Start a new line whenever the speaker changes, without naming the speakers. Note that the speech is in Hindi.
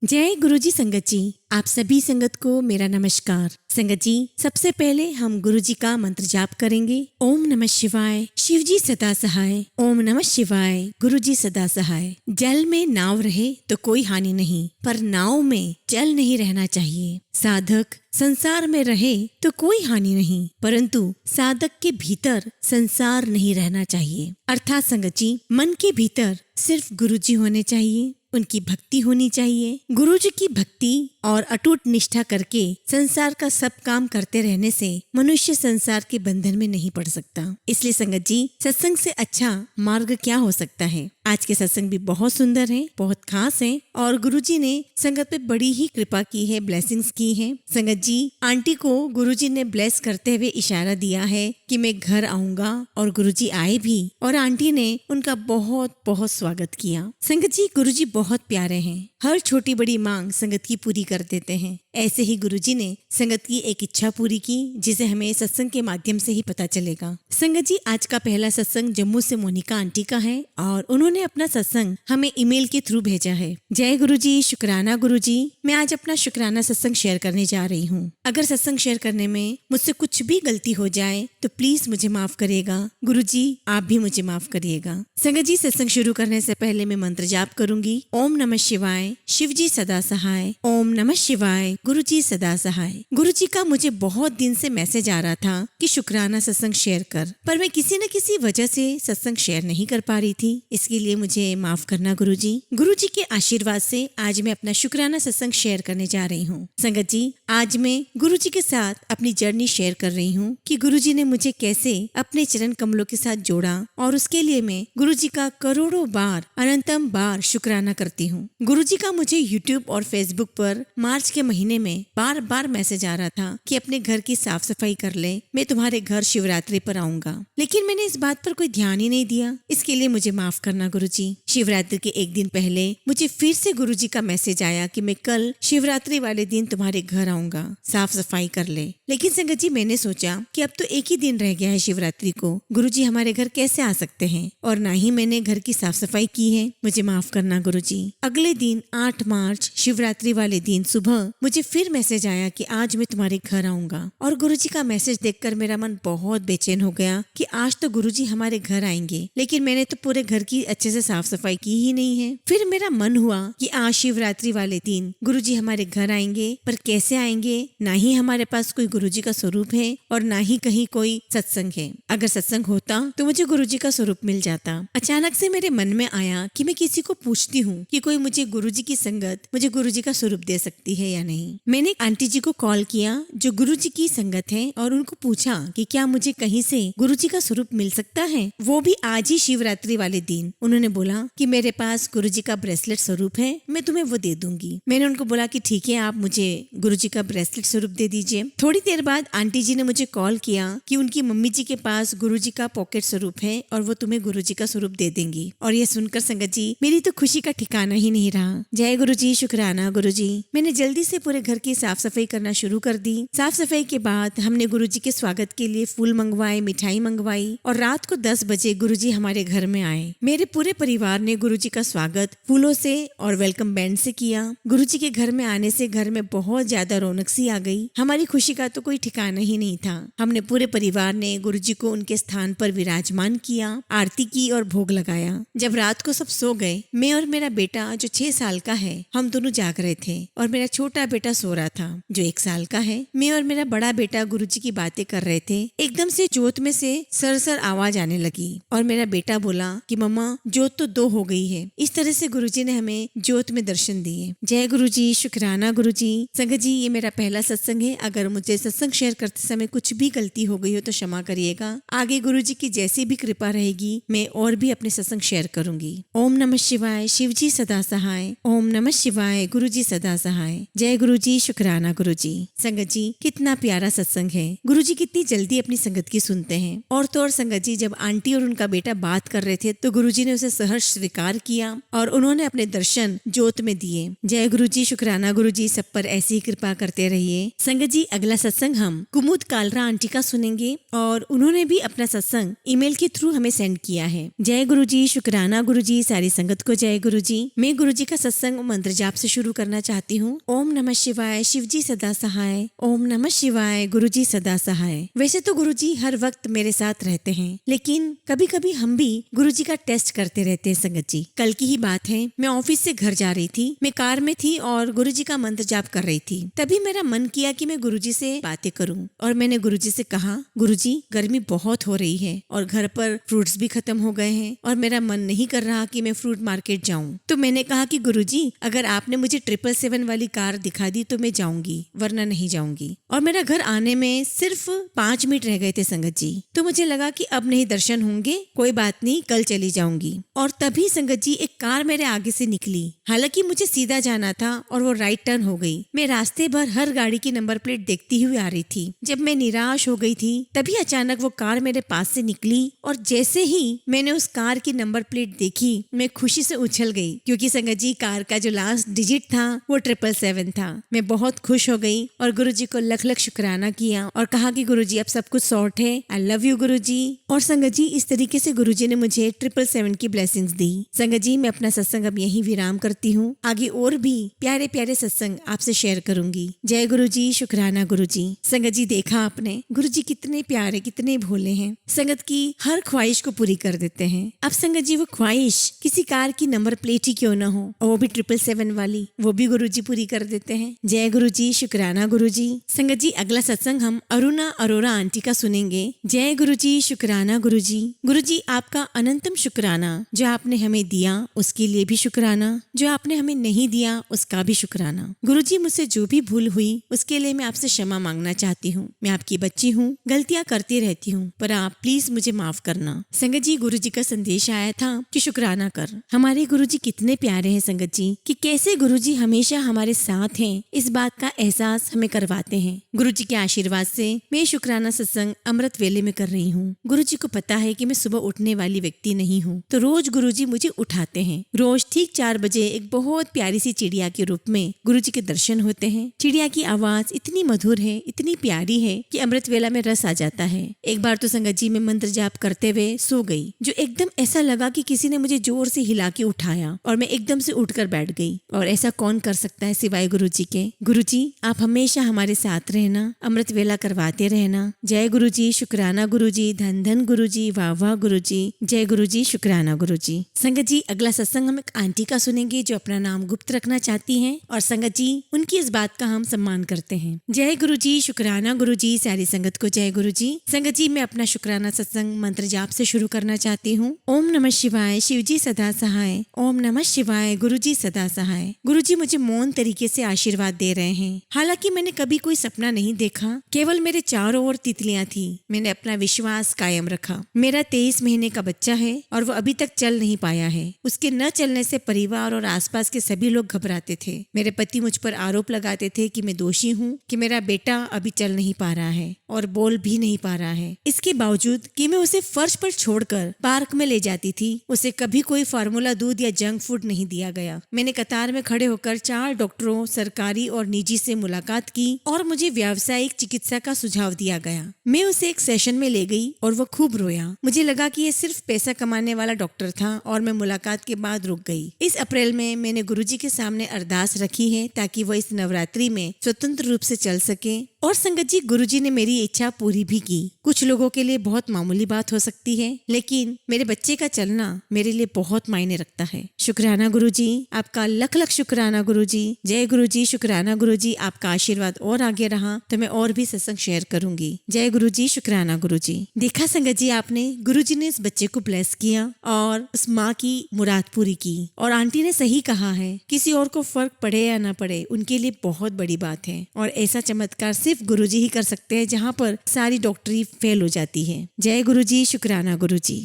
जय गुरुजी संगत जी। आप सभी संगत को मेरा नमस्कार। संगत जी, सबसे पहले हम गुरुजी का मंत्र जाप करेंगे। ओम नमः शिवाय, शिव जी सदा सहाय। ओम नमः शिवाय, गुरुजी सदा सहाय। जल में नाव रहे तो कोई हानि नहीं, पर नाव में जल नहीं रहना चाहिए। साधक संसार में रहे तो कोई हानि नहीं, परंतु साधक के भीतर संसार नहीं रहना चाहिए। अर्थात संगत जी, मन के भीतर सिर्फ गुरुजी होने चाहिए, उनकी भक्ति होनी चाहिए। गुरुजी की भक्ति और अटूट निष्ठा करके संसार का सब काम करते रहने से मनुष्य संसार के बंधन में नहीं पड़ सकता। इसलिए संगत जी, सत्संग से अच्छा मार्ग क्या हो सकता है। आज के सत्संग भी बहुत सुंदर है, बहुत खास है और गुरुजी ने संगत पे बड़ी ही कृपा की है, ब्लेसिंग्स की है। संगत जी, आंटी को गुरुजी ने ब्लेस करते हुए इशारा दिया है कि मैं घर आऊंगा, और गुरुजी आए भी और आंटी ने उनका बहुत बहुत स्वागत किया। संगत जी, गुरुजी बहुत प्यारे हैं, हर छोटी बड़ी मांग संगत की पूरी कर देते हैं। ऐसे ही गुरुजी ने संगत की एक इच्छा पूरी की, जिसे हमें सत्संग के माध्यम से ही पता चलेगा। संगत जी, आज का पहला सत्संग जम्मू से मोनिका आंटी का है और उन्होंने अपना सत्संग हमें ईमेल के थ्रू भेजा है। जय गुरुजी, शुक्राना गुरुजी। मैं आज अपना शुक्राना सत्संग शेयर करने जा रही हूँ। अगर सत्संग शेयर करने में मुझसे कुछ भी गलती हो जाए तो प्लीज मुझे माफ करिएगा। गुरुजी, आप भी मुझे माफ करिएगा। संगत जी, सत्संग शुरू करने से पहले मैं मंत्र जाप करूंगी। ओम नमः शिवाय, शिव जी सदा सहाय। ओम नमः शिवाय, गुरुजी सदा सहाय। गुरुजी का मुझे बहुत दिन से मैसेज आ रहा था कि शुक्राना सत्संग शेयर कर, पर मैं किसी न किसी वजह से सत्संग शेयर नहीं कर पा रही थी। इसके लिए मुझे माफ करना गुरुजी। गुरुजी के आशीर्वाद से आज मैं अपना शुक्राना सत्संग शेयर करने जा रही हूँ। संगत जी, आज मैं गुरुजी के साथ अपनी जर्नी शेयर कर रही हूँ कि गुरुजी ने मुझे कैसे अपने चरण कमलों के साथ जोड़ा, और उसके लिए मैं गुरुजी का करोड़ों बार, अनंतम बार शुक्राना करती हूँ। गुरुजी का मुझे यूट्यूब और फेसबुक पर मार्च के महीने में बार बार मैसेज आ रहा था कि अपने घर की साफ सफाई कर ले, मैं तुम्हारे घर शिवरात्रि पर आऊंगा, लेकिन मैंने इस बात पर कोई ध्यान ही नहीं दिया। इसके लिए मुझे माफ करना गुरुजी। शिवरात्रि के एक दिन पहले मुझे फिर से गुरुजी का मैसेज आया कि मैं कल शिवरात्रि वाले दिन तुम्हारे घर आऊंगा, साफ सफाई कर ले। लेकिन संगत जी, मैंने सोचा कि अब तो एक ही दिन रह गया है शिवरात्रि को, गुरुजी हमारे घर कैसे आ सकते हैं, और ना ही मैंने घर की साफ सफाई की है। मुझे माफ करना गुरुजी। अगले दिन 8 मार्च शिवरात्रि वाले दिन सुबह मुझे फिर मैसेज आया कि आज मैं तुम्हारे घर आऊंगा, और गुरुजी का मैसेज देखकर मेरा मन बहुत बेचैन हो गया कि आज तो गुरुजी हमारे घर आएंगे, लेकिन मैंने तो पूरे घर की अच्छे से साफ सफाई की ही नहीं है। फिर मेरा मन हुआ कि आज शिवरात्रि वाले दिन गुरुजी हमारे घर आएंगे, पर कैसे आएंगे। ना ही हमारे पास कोई गुरुजी का स्वरूप है और ना ही कहीं कोई सत्संग है। अगर सत्संग होता तो मुझे गुरुजी का स्वरूप मिल जाता। अचानक से मेरे मन में आया कि मैं किसी को पूछती हूँ कि कोई मुझे गुरुजी की संगत, मुझे गुरुजी का स्वरूप दे सकती है या नहीं। मैंने एक आंटी जी को कॉल किया जो गुरुजी की संगत है, और उनको पूछा कि क्या मुझे कहीं से गुरुजी का स्वरूप मिल सकता है, वो भी आज ही शिवरात्रि वाले दिन। उन्होंने बोला कि मेरे पास गुरुजी का ब्रेसलेट स्वरूप है, मैं तुम्हें वो दे दूंगी। मैंने उनको बोला कि ठीक है, आप मुझे गुरुजी का ब्रेसलेट स्वरूप दे दीजिए। थोड़ी देर बाद आंटी जी ने मुझे कॉल किया कि उनकी मम्मी जी के पास गुरुजी का पॉकेट स्वरूप है और वो तुम्हें गुरुजी का स्वरूप दे देंगी। और ये सुनकर संगत जी, मेरी तो खुशी का ठिकाना ही नहीं रहा। जय गुरुजी, शुक्राना गुरुजी। मैंने जल्दी से पूरे घर की साफ सफाई करना शुरू कर दी। साफ सफाई के बाद हमने गुरुजी के स्वागत के लिए फूल मंगवाए, मिठाई मंगवाई, और रात को 10 बजे गुरुजी हमारे घर में आए। मेरे पूरे परिवार ने गुरुजी का स्वागत फूलों से और वेलकम बैंड से किया। गुरुजी के घर में आने से घर में बहुत ज्यादा रौनक सी आ गई। हमारी खुशी का तो कोई ठिकाना ही नहीं था। हमने पूरे परिवार ने गुरुजी को उनके स्थान पर विराजमान किया, आरती की और भोग लगाया। जब रात को सब सो गए, मैं और मेरा बेटा जो 6 साल का है, हम दोनों जाग रहे थे, और मेरा छोटा बेटा सो रहा था जो 1 साल का है। मैं और मेरा बड़ा बेटा गुरुजी की बातें कर रहे थे। एकदम से जोत में से सरसर आवाज आने लगी, और मेरा बेटा बोला कि मम्मा, जोत तो 2 हो गई है। इस तरह से गुरुजी ने हमें जोत में दर्शन दिए। जय गुरुजी, शुक्राना गुरुजी। संगत जी, ये मेरा पहला सत्संग है। अगर मुझे सत्संग शेयर करते समय कुछ भी गलती हो गई हो तो क्षमा करिएगा। आगे गुरुजी की जैसी भी कृपा रहेगी, मैं और भी अपने सत्संग शेयर करूंगी। ओम नमः शिवाय, शिव जी सदा सहाय। ओम नमः शिवाय, गुरुजी सदा सहाय। जय गुरुजी, शुक्राना गुरुजी। संगत जी, कितना प्यारा सत्संग है। गुरुजी कितनी जल्दी अपनी संगत की सुनते हैं। और तो और संगत जी, जब आंटी और उनका बेटा बात कर रहे थे तो गुरुजी ने उसे सहर्ष स्वीकार किया और उन्होंने अपने दर्शन जोत में दिए। जय गुरुजी, शुक्राना गुरुजी। सब पर ऐसी ही कृपा करते रहिए। संगत जी, अगला सत्संग हम कुमुद कालरा आंटी का सुनेंगे, और उन्होंने भी अपना सत्संग ईमेल के थ्रू हमें सेंड किया है। जय गुरुजी, शुक्राना गुरुजी। सारी संगत को जय गुरुजी। मैं गुरुजी का सत्संग सत्संग मंत्र जाप से शुरू करना चाहती हूँ। ओम नमः शिवाय, शिवजी सदा सहाय। ओम नमः शिवाय, गुरुजी सदा सहाय। वैसे तो गुरुजी हर वक्त मेरे साथ रहते हैं, लेकिन कभी कभी हम भी गुरुजी का टेस्ट करते रहते हैं। संगत जी, कल की ही बात है, मैं ऑफिस से घर जा रही थी, मैं कार में थी और गुरुजी का मंत्र जाप कर रही थी। तभी मेरा मन किया कि मैं गुरुजी से बातें करूं और मैंने गुरुजी से कहा, गुरुजी गर्मी बहुत हो रही है और घर पर फ्रूट्स भी खत्म हो गए हैं और मेरा मन नहीं कर रहा कि मैं फ्रूट मार्केट जाऊं। तो मैंने कहा कि गुरुजी अगर आपने मुझे 777 वाली कार दिखा दी तो मैं जाऊंगी, वरना नहीं जाऊंगी। और मेरा घर आने में सिर्फ 5 मिनट रह गए थे संगत जी। तो मुझे लगा कि अब नहीं दर्शन होंगे, कोई बात नहीं, कल चली जाऊंगी। और तभी संगत जी एक कार मेरे आगे से निकली। हालांकि मुझे सीधा जाना था और वो राइट टर्न हो गई। मैं रास्ते भर हर गाड़ी की नंबर प्लेट देखती हुई आ रही थी। जब मैं निराश हो गई थी तभी अचानक वो कार मेरे पास से निकली और जैसे ही मैंने उस कार की नंबर प्लेट देखी, मैं खुशी से उछल गई, क्योंकि संगत जी कार का जो लास्ट डिजिट था वो 777 था। मैं बहुत खुश हो गई और गुरुजी को लख लख शुक्राना किया और कहा कि गुरुजी अब सब कुछ सॉर्ट है, आई लव यू गुरुजी। और संगत जी इस तरीके से गुरुजी ने मुझे 777 की ब्लेसिंग्स दी। संगत जी मैं अपना सत्संग अब यहीं विराम करती हूँ। आगे और भी प्यारे प्यारे सत्संग आपसे शेयर करूंगी। जय गुरुजी, शुक्राना गुरुजी। संगत जी देखा आपने, गुरुजी कितने प्यारे, कितने भोले हैं। संगत की हर ख्वाहिश को पूरी कर देते हैं। अब संगत जी वो ख्वाहिश किसी कार की नंबर प्लेट ही क्यों ना हो, और वो भी 777 वाली, वो भी गुरुजी पूरी कर देते हैं। जय गुरुजी, शुक्राना गुरुजी। संगत जी अगला सत्संग हम अरुणा अरोरा आंटी का सुनेंगे। जय गुरुजी, शुक्राना गुरुजी। गुरुजी आपका अनंतम शुक्राना, जो आपने हमें दिया उसके लिए भी शुक्राना, जो आपने हमें नहीं दिया उसका भी शुक्राना। गुरुजी मुझसे जो भी भूल हुई उसके लिए मैं आपसे क्षमा मांगना चाहती हूँ। मैं आपकी बच्ची हूँ, गलतियाँ करती रहती हूँ, पर आप प्लीज मुझे माफ करना। संगत जी गुरुजी का संदेश आया था कि शुक्राना कर। हमारे गुरुजी कितने प्यारे हैं संगत जी, कि कैसे गुरुजी हमेशा हमारे साथ हैं, इस बात का एहसास हमें करवाते हैं। गुरुजी के आशीर्वाद से मैं शुक्राना सत्संग अमृत वेले में कर रही हूँ। गुरुजी को पता है कि मैं सुबह उठने वाली व्यक्ति नहीं हूँ, तो रोज गुरुजी मुझे उठाते हैं। रोज ठीक 4 बजे एक बहुत प्यारी सी चिड़िया के रूप में गुरुजी के दर्शन होते हैं। चिड़िया की आवाज इतनी मधुर है, इतनी प्यारी है कि अमृत वेला में रस आ जाता है। एक बार तो संगत जी में मंत्र जाप करते हुए सो गई, जो एकदम ऐसा लगा कि किसी ने मुझे जोर से हिला के उठाया और मैं एकदम से उठकर बैठ गई। और ऐसा कौन कर सकता है सिवाय गुरुजी के। गुरुजी आप हमेशा हमारे साथ रहना, अमृत वेला करवाते रहना। जय गुरुजी, शुक्राना गुरुजी। धन धन गुरुजी, वाह वाह गुरुजी। जय गुरुजी, शुक्राना गुरुजी। संगत जी अगला सत्संग हम एक आंटी का सुनेंगे जो अपना नाम गुप्त रखना चाहती हैं, और संगत जी उनकी इस बात का हम सम्मान करते हैं। जय गुरुजी, शुक्राना गुरुजी। सारी संगत को जय गुरुजी। संगत जी मैं अपना शुक्राना सत्संग मंत्र जाप से शुरू करना चाहती हूँ। ओम नमः शिवाय, शिवजी सदा सहाय। ओम नमः शिवाय, गुरुजी सदा सहाय। गुरुजी मुझे मौन तरीके से आशीर्वाद दे रहे हैं। हालांकि मैंने कभी कोई सपना नहीं देखा, केवल मेरे चारों ओर तितलियां थी। मैंने अपना विश्वास कायम रखा। मेरा 23 महीने का बच्चा है और वो अभी तक चल नहीं पाया है। उसके न चलने से परिवार और आसपास के सभी लोग घबराते थे। मेरे पति मुझ पर आरोप लगाते थे कि मैं दोषी हूँ, कि मेरा बेटा अभी चल नहीं पा रहा है और बोल भी नहीं पा रहा है। इसके बावजूद कि मैं उसे फर्श पर छोड़कर पार्क में ले जाती थी, उसे कभी कोई फार्मूला दूध या जंक फूड नहीं दिया गया। मैंने कतार में खड़े होकर 4 डॉक्टरों, सरकारी और निजी से मुलाकात की और मुझे व्यावसायिक चिकित्सा का सुझाव दिया गया। मैं उसे एक सेशन में ले गई और वो खूब रोया। मुझे लगा कि ये सिर्फ पैसा कमाने वाला डॉक्टर था और मैं मुलाकात के बाद रुक गई। इस अप्रैल में मैंने गुरुजी के सामने अरदास रखी है ताकि वो इस नवरात्रि में स्वतंत्र रूप से चल सके। और संगत जी गुरुजी ने मेरी इच्छा पूरी भी की। कुछ लोगों के लिए बहुत मामूली बात हो सकती है, लेकिन मेरे बच्चे का चलना मेरे लिए बहुत मायने रखता है। शुक्राना गुरुजी, आपका लख लख शुक्राना गुरुजी। जय गुरुजी, शुक्राना गुरुजी। आपका आशीर्वाद और आगे रहा तो मैं और भी सत्संग शेयर करूंगी। जय गुरुजी, शुक्राना गुरुजी। देखा संगत जी आपने, गुरुजी ने इस बच्चे को ब्लेस किया और उस माँ की मुराद पूरी की। और आंटी ने सही कहा है, किसी और को फर्क पड़े या ना पड़े उनके लिए बहुत बड़ी बात है। और ऐसा चमत्कार सिर्फ गुरुजी ही कर सकते हैं, जहाँ पर सारी डॉक्टरी फेल हो जाती है। जय गुरुजी, शुक्राना गुरुजी।